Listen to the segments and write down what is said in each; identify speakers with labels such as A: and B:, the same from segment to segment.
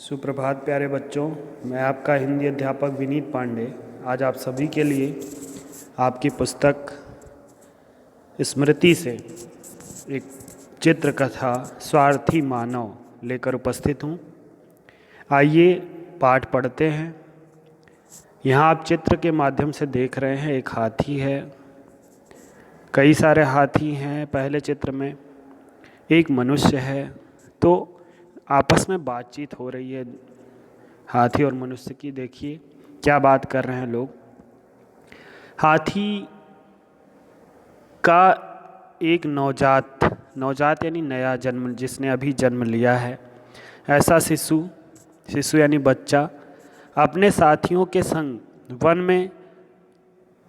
A: सुप्रभात प्यारे बच्चों, मैं आपका हिंदी अध्यापक विनीत पांडे आज आप सभी के लिए आपकी पुस्तक स्मृति से एक चित्र कथा स्वार्थी मानव लेकर उपस्थित हूँ। आइए पाठ पढ़ते हैं। यहाँ आप चित्र के माध्यम से देख रहे हैं एक हाथी है, कई सारे हाथी हैं। पहले चित्र में एक मनुष्य है, तो आपस में बातचीत हो रही है हाथी और मनुष्य की। देखिए क्या बात कर रहे हैं लोग। हाथी का एक नवजात यानी नया जन्म, जिसने अभी जन्म लिया है, ऐसा शिशु यानी बच्चा अपने साथियों के संग वन में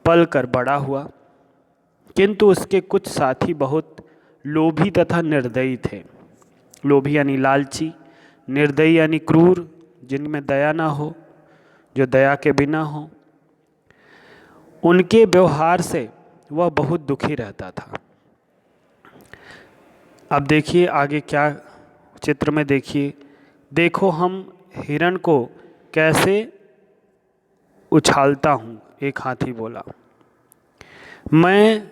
A: पल कर बड़ा हुआ, किंतु उसके कुछ साथी बहुत लोभी तथा निर्दयी थे। लोभी यानी लालची, निर्दयी यानी क्रूर, जिनमें दया ना हो, जो दया के बिना हो। उनके व्यवहार से वह बहुत दुखी रहता था। अब देखिए आगे क्या चित्र में देखिए। देखो हम हिरण को कैसे उछालता हूँ, एक हाथी बोला। मैं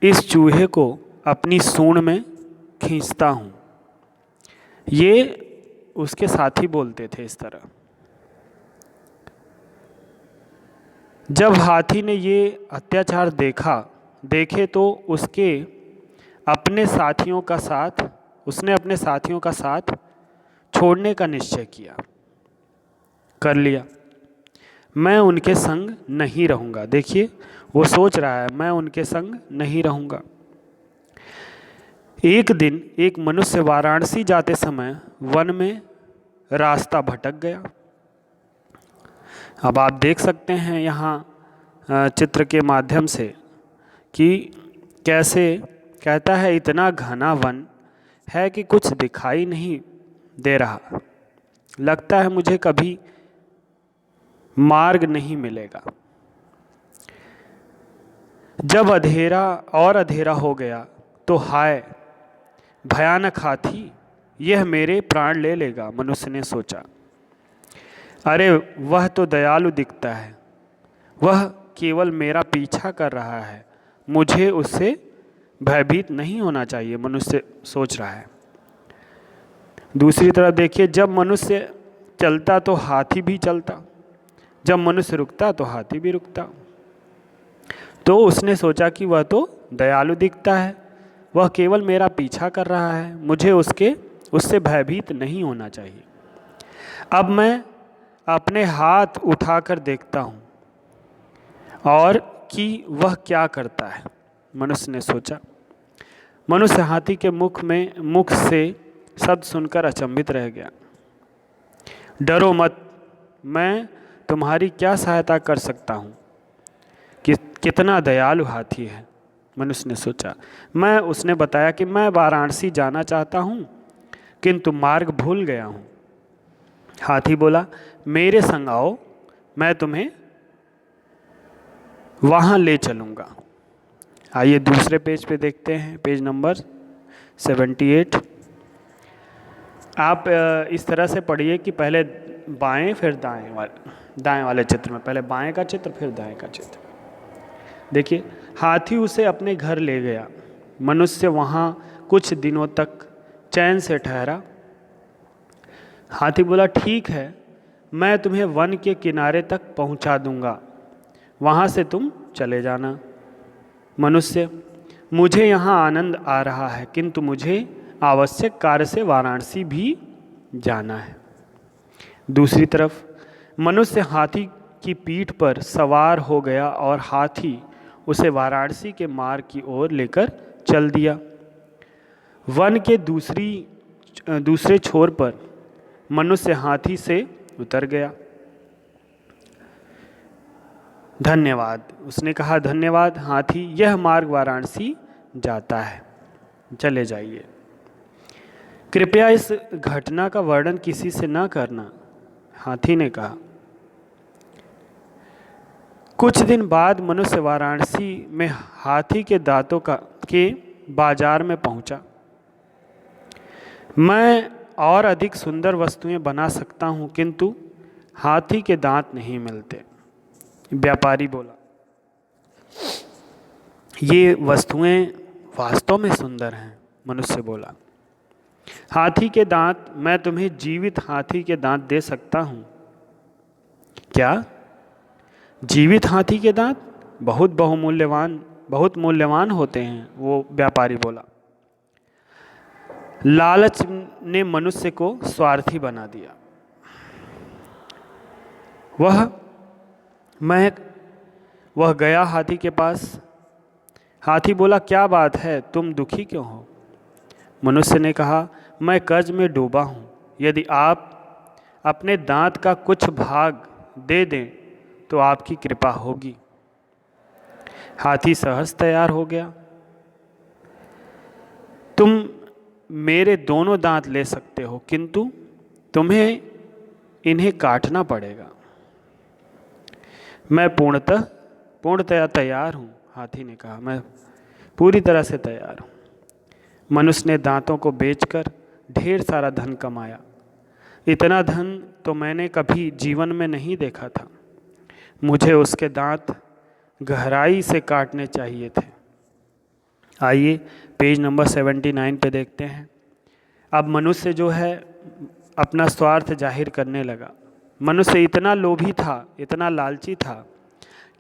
A: इस चूहे को अपनी सूंड में खींचता हूँ। ये उसके साथी बोलते थे इस तरह। जब हाथी ने ये अत्याचार देखे तो उसने अपने साथियों का साथ छोड़ने का निश्चय कर लिया। मैं उनके संग नहीं रहूँगा। देखिए वो सोच रहा है, मैं उनके संग नहीं रहूँगा। एक दिन एक मनुष्य वाराणसी जाते समय वन में रास्ता भटक गया। अब आप देख सकते हैं यहाँ चित्र के माध्यम से कि कैसे कहता है, इतना घना वन है कि कुछ दिखाई नहीं दे रहा। लगता है मुझे कभी मार्ग नहीं मिलेगा। जब अंधेरा हो गया तो हाय भयानक हाथी, यह मेरे प्राण ले लेगा। मनुष्य ने सोचा, अरे वह तो दयालु दिखता है, वह केवल मेरा पीछा कर रहा है, मुझे उससे भयभीत नहीं होना चाहिए। मनुष्य सोच रहा है। दूसरी तरफ देखिए, जब मनुष्य चलता तो हाथी भी चलता, जब मनुष्य रुकता तो हाथी भी रुकता। तो उसने सोचा कि वह तो दयालु दिखता है, वह केवल मेरा पीछा कर रहा है, मुझे उससे भयभीत नहीं होना चाहिए। अब मैं अपने हाथ उठाकर देखता हूँ और कि वह क्या करता है। मनुष्य ने सोचा। मनुष्य हाथी के मुख से शब्द सुनकर अचंभित रह गया। डरो मत, मैं तुम्हारी क्या सहायता कर सकता हूँ। कितना दयालु हाथी है, मनुष्य ने सोचा। उसने बताया कि मैं वाराणसी जाना चाहता हूँ, किंतु मार्ग भूल गया हूँ। हाथी बोला, मेरे संग आओ, मैं तुम्हें वहाँ ले चलूँगा। आइए दूसरे पेज पे देखते हैं, पेज नंबर 78। आप इस तरह से पढ़िए कि पहले बाएं फिर दाएं वाले चित्र में, पहले बाएं का चित्र फिर दाएं का चित्र। देखिए हाथी उसे अपने घर ले गया। मनुष्य वहाँ कुछ दिनों तक चैन से ठहरा। हाथी बोला, ठीक है, मैं तुम्हें वन के किनारे तक पहुँचा दूँगा, वहाँ से तुम चले जाना। मनुष्य, मुझे यहाँ आनंद आ रहा है, किंतु मुझे आवश्यक कार्य से वाराणसी भी जाना है। दूसरी तरफ मनुष्य हाथी की पीठ पर सवार हो गया और हाथी उसे वाराणसी के मार्ग की ओर लेकर चल दिया। वन के दूसरे छोर पर मनुष्य हाथी से उतर गया। धन्यवाद, उसने कहा, धन्यवाद हाथी, यह मार्ग वाराणसी जाता है, चले जाइए। कृपया इस घटना का वर्णन किसी से न करना, हाथी ने कहा। कुछ दिन बाद मनुष्य वाराणसी में हाथी के दांतों के बाजार में पहुंचा। मैं और अधिक सुंदर वस्तुएं बना सकता हूँ, किंतु हाथी के दांत नहीं मिलते। व्यापारी बोला, ये वस्तुएं वास्तव में सुंदर हैं। मनुष्य बोला, हाथी के दांत, मैं तुम्हें जीवित हाथी के दांत दे सकता हूँ। क्या? जीवित हाथी के दांत? बहुत मूल्यवान होते हैं, वो व्यापारी बोला। लालच ने मनुष्य को स्वार्थी बना दिया। वह गया हाथी के पास। हाथी बोला, क्या बात है, तुम दुखी क्यों हो? मनुष्य ने कहा, मैं कर्ज में डूबा हूँ, यदि आप अपने दांत का कुछ भाग दे दें तो आपकी कृपा होगी। हाथी सहज तैयार हो गया। तुम मेरे दोनों दांत ले सकते हो, किंतु तुम्हें इन्हें काटना पड़ेगा। मैं पूर्णतया तैयार हूँ, हाथी ने कहा, मैं पूरी तरह से तैयार हूँ। मनुष्य ने दांतों को बेचकर ढेर सारा धन कमाया। इतना धन तो मैंने कभी जीवन में नहीं देखा था। मुझे उसके दांत गहराई से काटने चाहिए थे। आइए पेज नंबर 79 पे देखते हैं। अब मनुष्य जो है अपना स्वार्थ जाहिर करने लगा। मनुष्य इतना लोभी था, इतना लालची था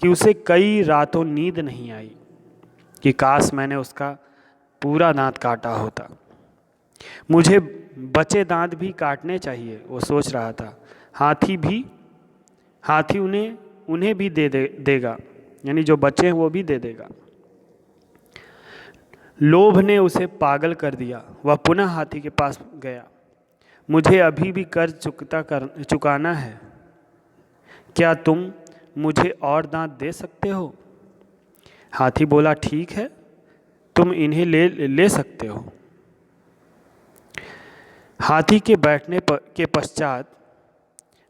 A: कि उसे कई रातों नींद नहीं आई कि काश मैंने उसका पूरा दांत काटा होता। मुझे बचे दांत भी काटने चाहिए, वो सोच रहा था। हाथी उन्हें भी देगा, यानी जो बचे हैं वो भी दे देगा। लोभ ने उसे पागल कर दिया। वह पुनः हाथी के पास गया। मुझे अभी भी कर्ज चुकाना है। क्या तुम मुझे और दांत दे सकते हो? हाथी बोला, ठीक है, तुम इन्हें ले सकते हो। हाथी के बैठने के पश्चात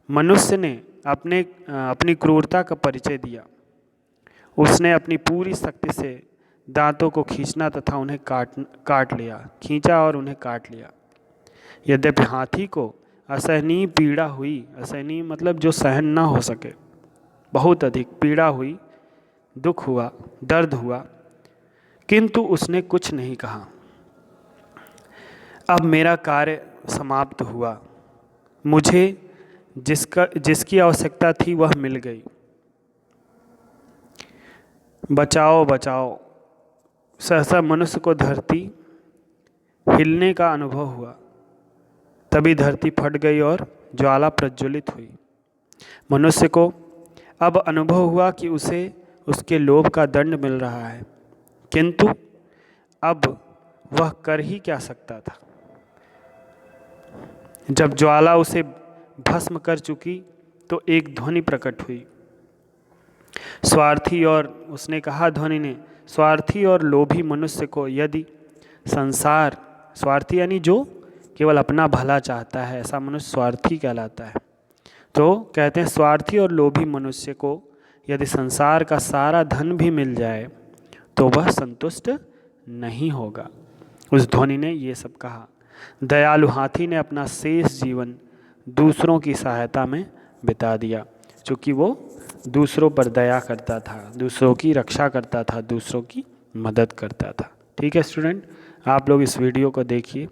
A: मनुष्य ने अपनी क्रूरता का परिचय दिया। उसने अपनी पूरी शक्ति से दांतों को खींचना तथा उन्हें काट लिया, खींचा और उन्हें काट लिया। यद्यपि हाथी को असहनीय पीड़ा हुई, असहनीय मतलब जो सहन ना हो सके, बहुत अधिक पीड़ा हुई, दुख हुआ, दर्द हुआ, किंतु उसने कुछ नहीं कहा। अब मेरा कार्य समाप्त हुआ। मुझे जिसकी आवश्यकता थी वह मिल गई। बचाओ बचाओ। सहसा मनुष्य को धरती हिलने का अनुभव हुआ। तभी धरती फट गई और ज्वाला प्रज्वलित हुई। मनुष्य को अब अनुभव हुआ कि उसे उसके लोभ का दंड मिल रहा है, किंतु अब वह कर ही क्या सकता था। जब ज्वाला उसे भस्म कर चुकी तो एक ध्वनि प्रकट हुई। उसने कहा ध्वनि ने, स्वार्थी और लोभी मनुष्य को यदि संसार, स्वार्थी यानी जो केवल अपना भला चाहता है, ऐसा मनुष्य स्वार्थी कहलाता है। तो कहते हैं स्वार्थी और लोभी मनुष्य को यदि संसार का सारा धन भी मिल जाए तो वह संतुष्ट नहीं होगा। उस ध्वनि ने ये सब कहा। दयालु हाथी ने अपना शेष जीवन दूसरों की सहायता में बिता दिया, क्योंकि वो दूसरों पर दया करता था, दूसरों की रक्षा करता था, दूसरों की मदद करता था। ठीक है स्टूडेंट, आप लोग इस वीडियो को देखिए,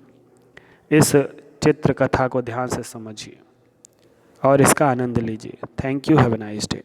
A: इस चित्र कथा को ध्यान से समझिए और इसका आनंद लीजिए। Thank you, have a nice day.